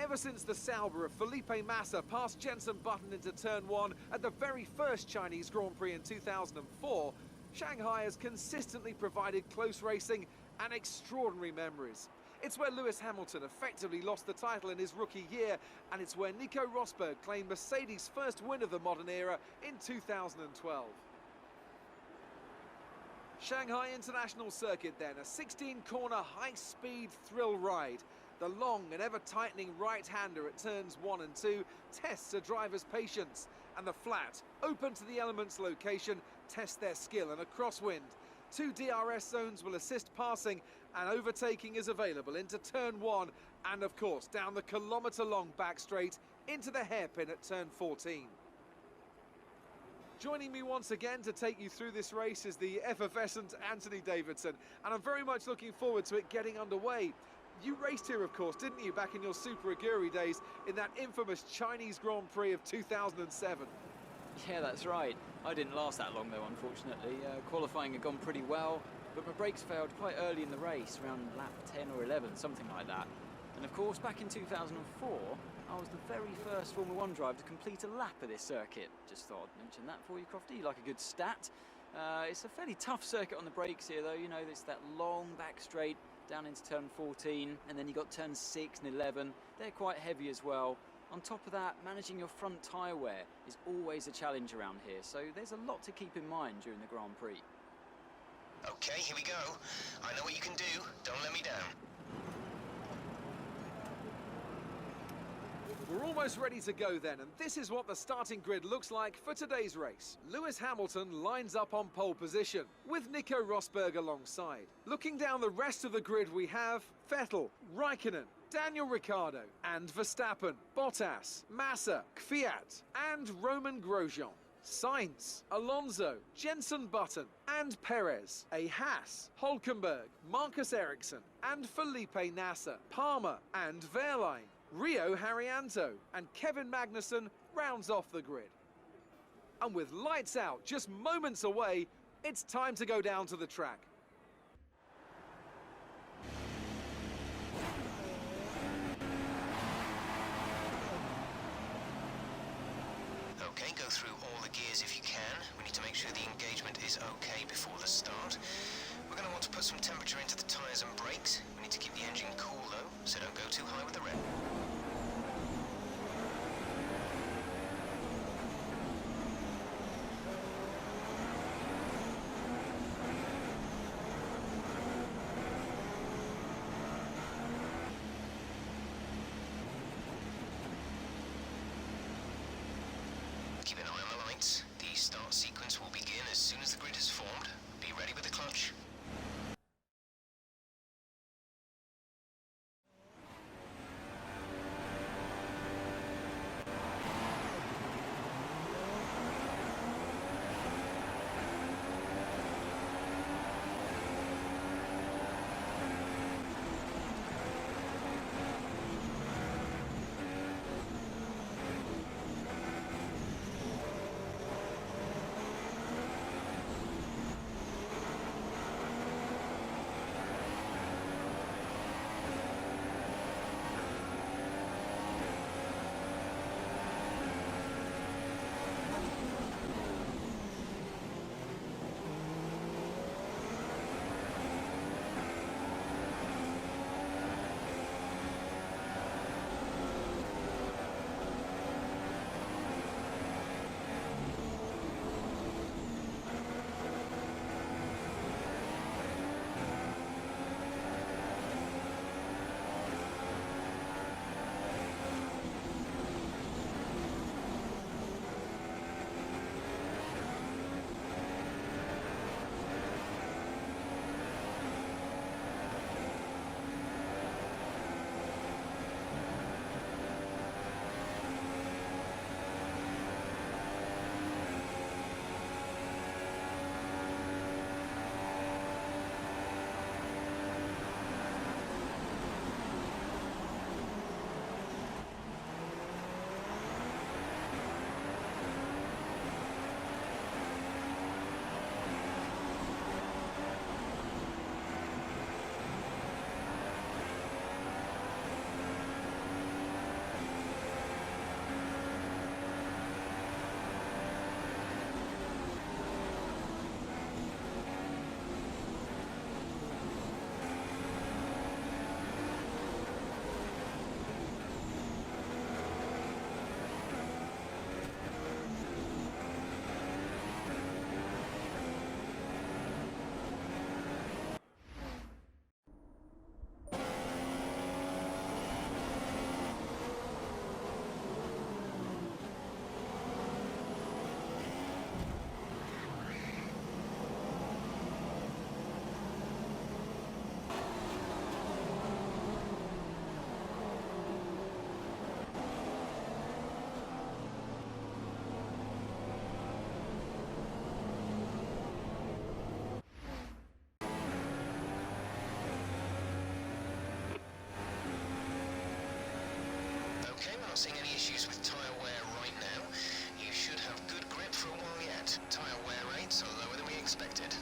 Ever since the Sauber of Felipe Massa passed Jenson Button into turn 1 at the very first Chinese Grand Prix in 2004, Shanghai has consistently provided close racing and extraordinary memories. It's where Lewis Hamilton effectively lost the title in his rookie year, and it's where Nico Rosberg claimed Mercedes' first win of the modern era in 2012. Shanghai International Circuit then, a 16-corner high-speed thrill ride. The long and ever-tightening right-hander at turns 1 and 2 tests a driver's patience, and the flat, open to the elements location, tests their skill in a crosswind. 2 DRS zones will assist passing, and overtaking is available into turn 1 and, of course, down the kilometre-long back straight into the hairpin at turn 14. Joining me once again to take you through this race is the effervescent Anthony Davidson, and I'm very much looking forward to it getting underway. You raced here, of course, didn't you, back in your Super Aguri days in that infamous Chinese Grand Prix of 2007? Yeah, that's right. I didn't last that long, though, unfortunately. Qualifying had gone pretty well, but my brakes failed quite early in the race, around lap 10 or 11, something like that. And of course, back in 2004, I was the very first Formula 1 driver to complete a lap of this circuit. Just thought I'd mention that for you, Crofty. You like a good stat. It's a fairly tough circuit on the brakes here, though. You know, it's that long back straight down into turn 14, and then you got turns 6 and 11. They're quite heavy as well. On top of that, managing your front tyre wear is always a challenge around here, so there's a lot to keep in mind during the Grand Prix. Okay, here we go. I know what you can do. Don't let me down. We're almost ready to go then, and this is what the starting grid looks like for today's race. Lewis Hamilton lines up on pole position, with Nico Rosberg alongside. Looking down the rest of the grid, we have Vettel, Raikkonen, Daniel Ricciardo, and Verstappen, Bottas, Massa, Kvyat, and Roman Grosjean. Sainz, Alonso, Jenson Button, and Perez, a Haas, Hülkenberg, Marcus Ericsson, and Felipe Nasser, Palmer, and Wehrlein. Rio Haryanto and Kevin Magnussen rounds off the grid. And with lights out just moments away, it's time to go down to the track. Okay, go through all the gears if you can. We need to make sure the engagement is okay before the start. We're going to want to put some temperature into the tyres and brakes. We need to keep the engine cool though, so don't go too high with the rev. Keep an eye on the lights. The start sequence will begin as soon as the grid is formed. Be ready with the clutch. not seeing any issues with tyre wear right now. You should have good grip for a while yet. Tyre wear rates are lower than we expected.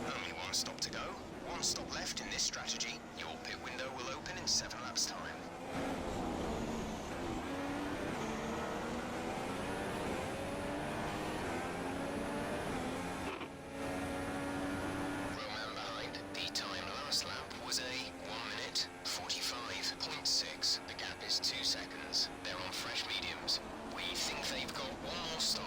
Only one stop to go. One stop left in this strategy. Your pit window will open in 7 laps' time. Roman behind. The time last lap was a 1 minute 45.6. The gap is 2 seconds. They're on fresh mediums. We think they've got one more stop.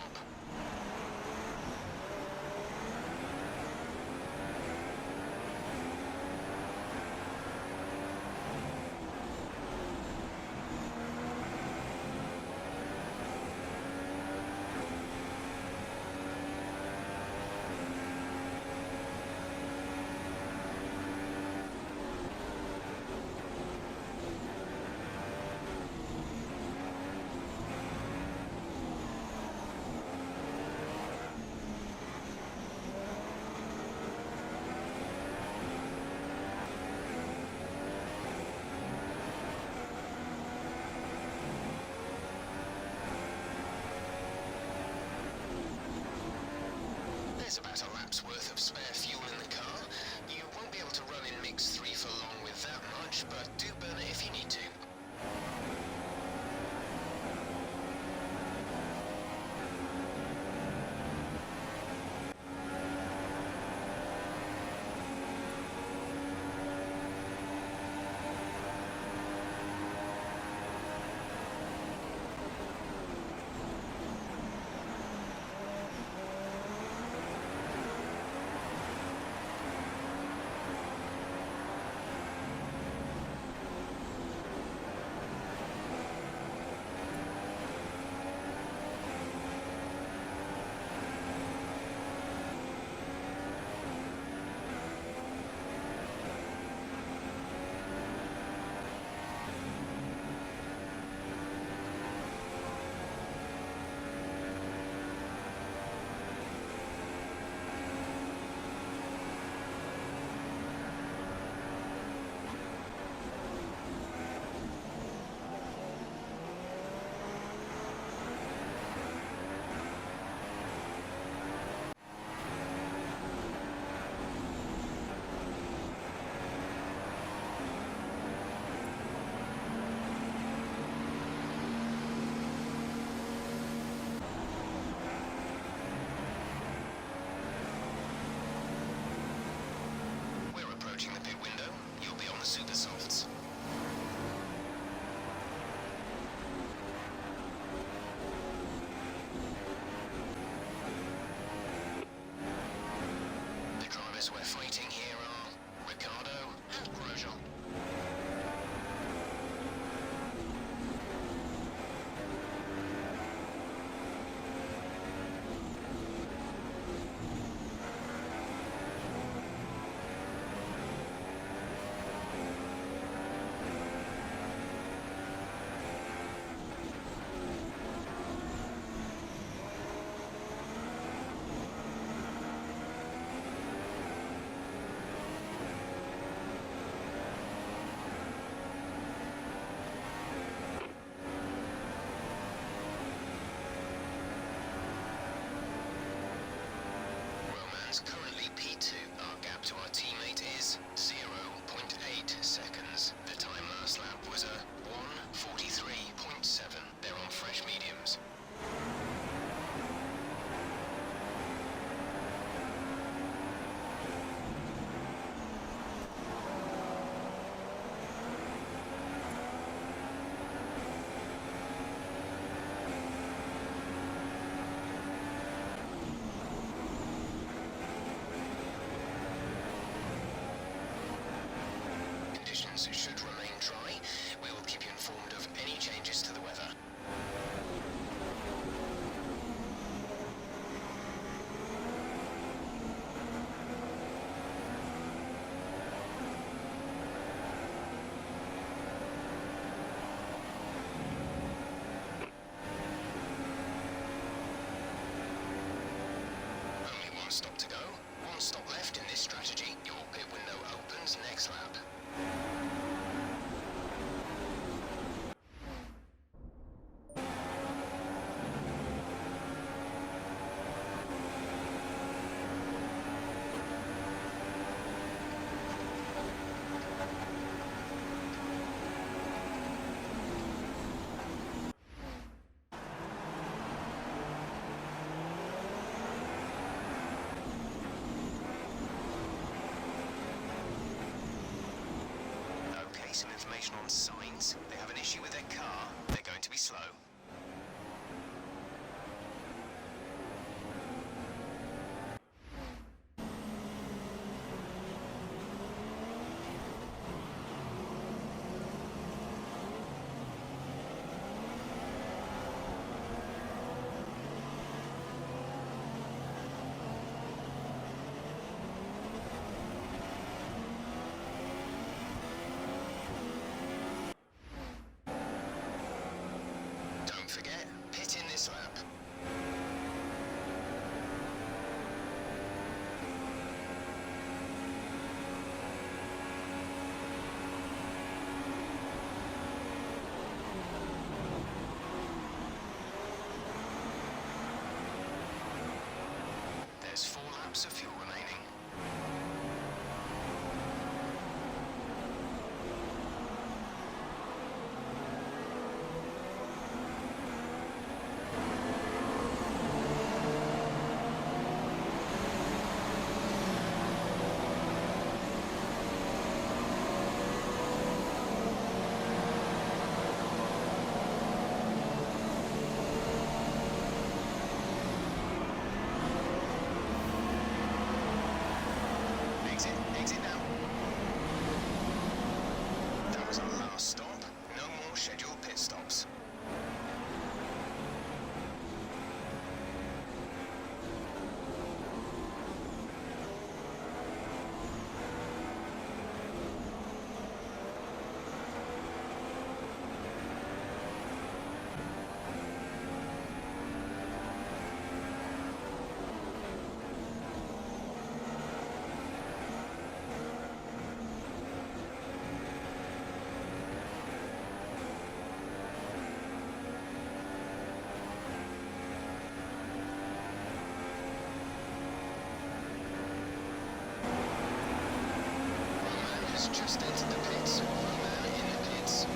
There's about a lap's worth of spare fuel in the car. You won't be able to run in mix 3 for long with that much, but do burn it if you need to. Approaching the pit window, you'll be on the super softs. The drivers we're fighting here are Ricardo and Grosjean. Currently P2. Our gap to our teammate is 0.8 seconds. The time last lap was a 1:43.7. They're on fresh mediums. Should remain dry. We will keep you informed of any changes to the weather. Only one stop to go. One stop left in this strategy. Your pit window some information on signs. They have an issue with their car. They're going to be slow. Don't forget, pit in this lap. There's 4 laps of fuel remaining. Exit now. That was our last stop. No more scheduled pit stops. Just entered the pits. Man in the pits.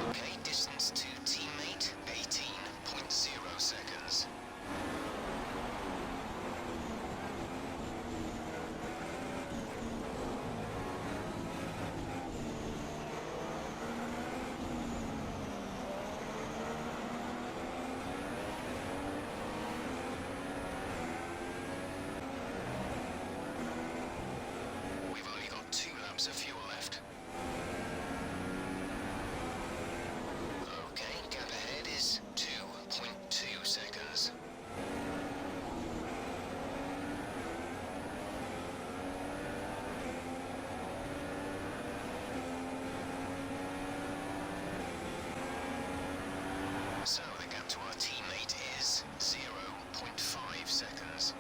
Okay, distance to teammate 18.0 seconds. We've only got 2 laps of fuel left. Okay, gap ahead is 2.2 seconds. So the gap to our teammate is 0.5 seconds.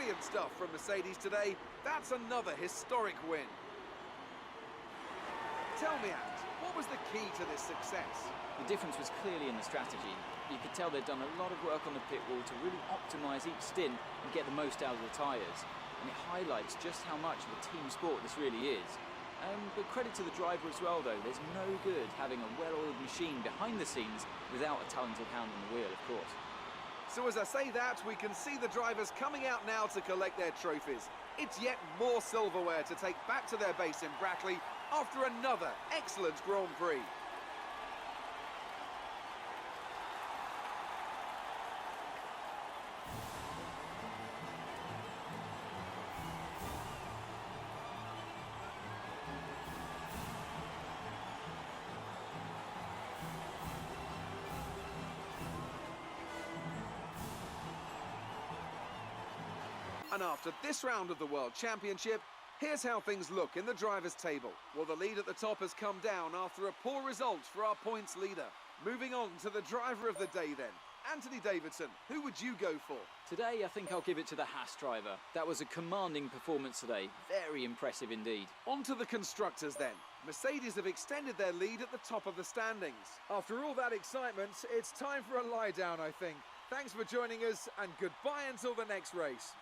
Brilliant stuff from Mercedes today. That's another historic win. Tell me, Ant, what was the key to this success? The difference was clearly in the strategy. You could tell they'd done a lot of work on the pit wall to really optimise each stint and get the most out of the tyres. And it highlights just how much of a team sport this really is. But credit to the driver as well, though. There's no good having a well-oiled machine behind the scenes without a talented hand on the wheel, of course. So as I say that, we can see the drivers coming out now to collect their trophies. It's yet more silverware to take back to their base in Brackley after another excellent Grand Prix. And after this round of the World Championship, here's how things look in the drivers' table. Well, the lead at the top has come down after a poor result for our points leader. Moving on to the driver of the day then. Anthony Davidson, who would you go for? Today, I think I'll give it to the Haas driver. That was a commanding performance today. Very impressive indeed. On to the constructors then. Mercedes have extended their lead at the top of the standings. After all that excitement, it's time for a lie down, I think. Thanks for joining us, and goodbye until the next race.